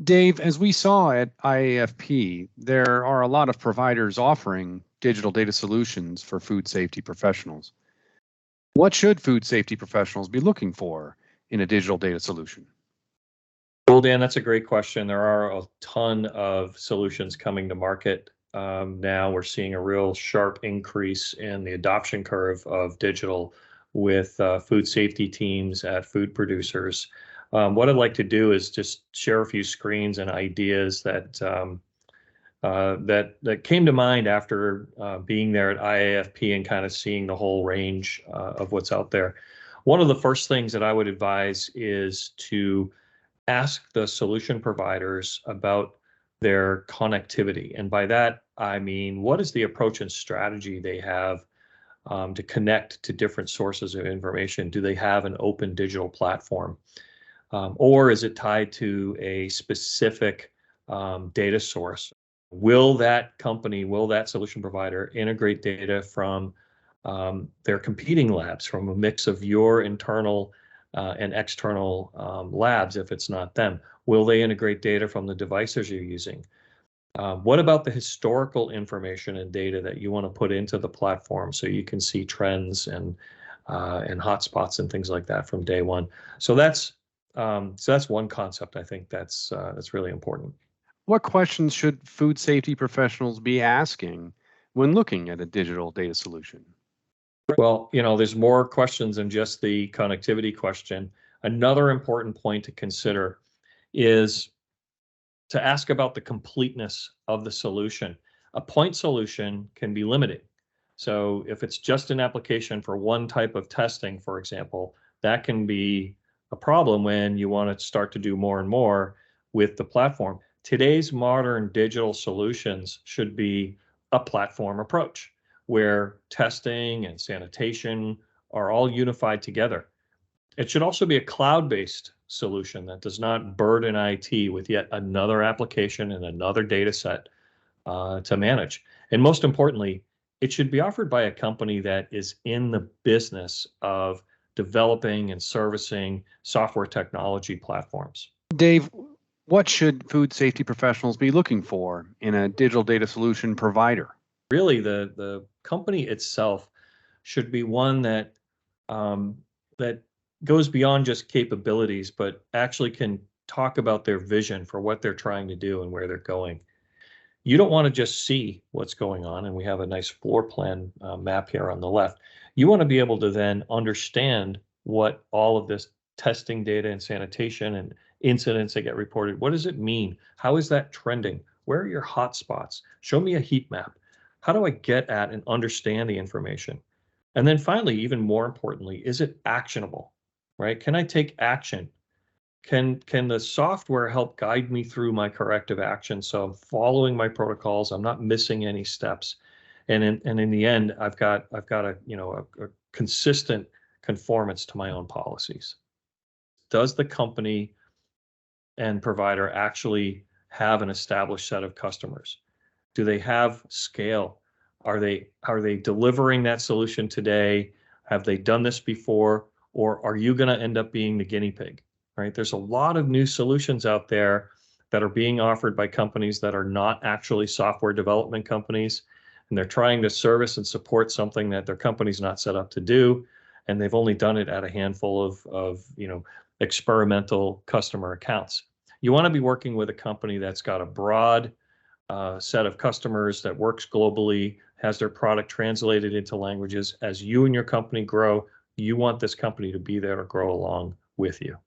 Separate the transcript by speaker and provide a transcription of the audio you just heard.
Speaker 1: Dave, as we saw at IAFP, there are a lot of providers offering digital data solutions for food safety professionals. What should food safety professionals be looking for in a digital data solution?
Speaker 2: Well, Dan, that's a great question. There are a ton of solutions coming to market. Now we're seeing a real sharp increase in the adoption curve of digital with food safety teams at food producers. What I'd like to do is just share a few screens and ideas that that came to mind after being there at IAFP and kind of seeing the whole range of what's out there. One of the first things that I would advise is to ask the solution providers about their connectivity. And by that, I mean, what is the approach and strategy they have to connect to different sources of information? Do they have an open digital platform? Or is it tied to a specific data source? Will that company, will that solution provider integrate data from their competing labs, from a mix of your internal and external labs if it's not them? Will they integrate data from the devices you're using? What about the historical information and data that you want to put into the platform so you can see trends and hotspots and things like that from day one? So that's one concept. I think that's really important.
Speaker 1: What questions should food safety professionals be asking when looking at a digital data solution?
Speaker 2: Well, there's more questions than just the connectivity question. Another important point to consider is to ask about the completeness of the solution. A point solution can be limiting. So if it's just an application for one type of testing, for example, that can be a problem when you want to start to do more and more with the platform. Today's modern digital solutions should be a platform approach, where testing and sanitation are all unified together. It should also be a cloud-based solution that does not burden IT with yet another application and another data set to manage. And most importantly, it should be offered by a company that is in the business of developing and servicing software technology platforms.
Speaker 1: Dave, what should food safety professionals be looking for in a digital data solution provider?
Speaker 2: Really, the company itself should be one that that goes beyond just capabilities, but actually can talk about their vision for what they're trying to do and where they're going. You don't want to just see what's going on, and we have a nice floor plan map here on the left. You want to be able to then understand what all of this testing data and sanitation and incidents that get reported, what does it mean? How is that trending? Where are your hot spots? Show me a heat map. How do I get at and understand the information? And then finally, even more importantly, is it actionable, right? Can I take action? Can the software help guide me through my corrective action? So I'm following my protocols, I'm not missing any steps. And in the end, I've got a consistent conformance to my own policies. Does the company and provider actually have an established set of customers? Do they have scale? Are they delivering that solution today? Have they done this before? Or are you going to end up being the guinea pig, right? There's a lot of new solutions out there that are being offered by companies that are not actually software development companies, and they're trying to service and support something that their company's not set up to do, and they've only done it at a handful of experimental customer accounts. You want to be working with a company that's got a broad set of customers, that works globally, has their product translated into languages. As you and your company grow, you want this company to be there to grow along with you.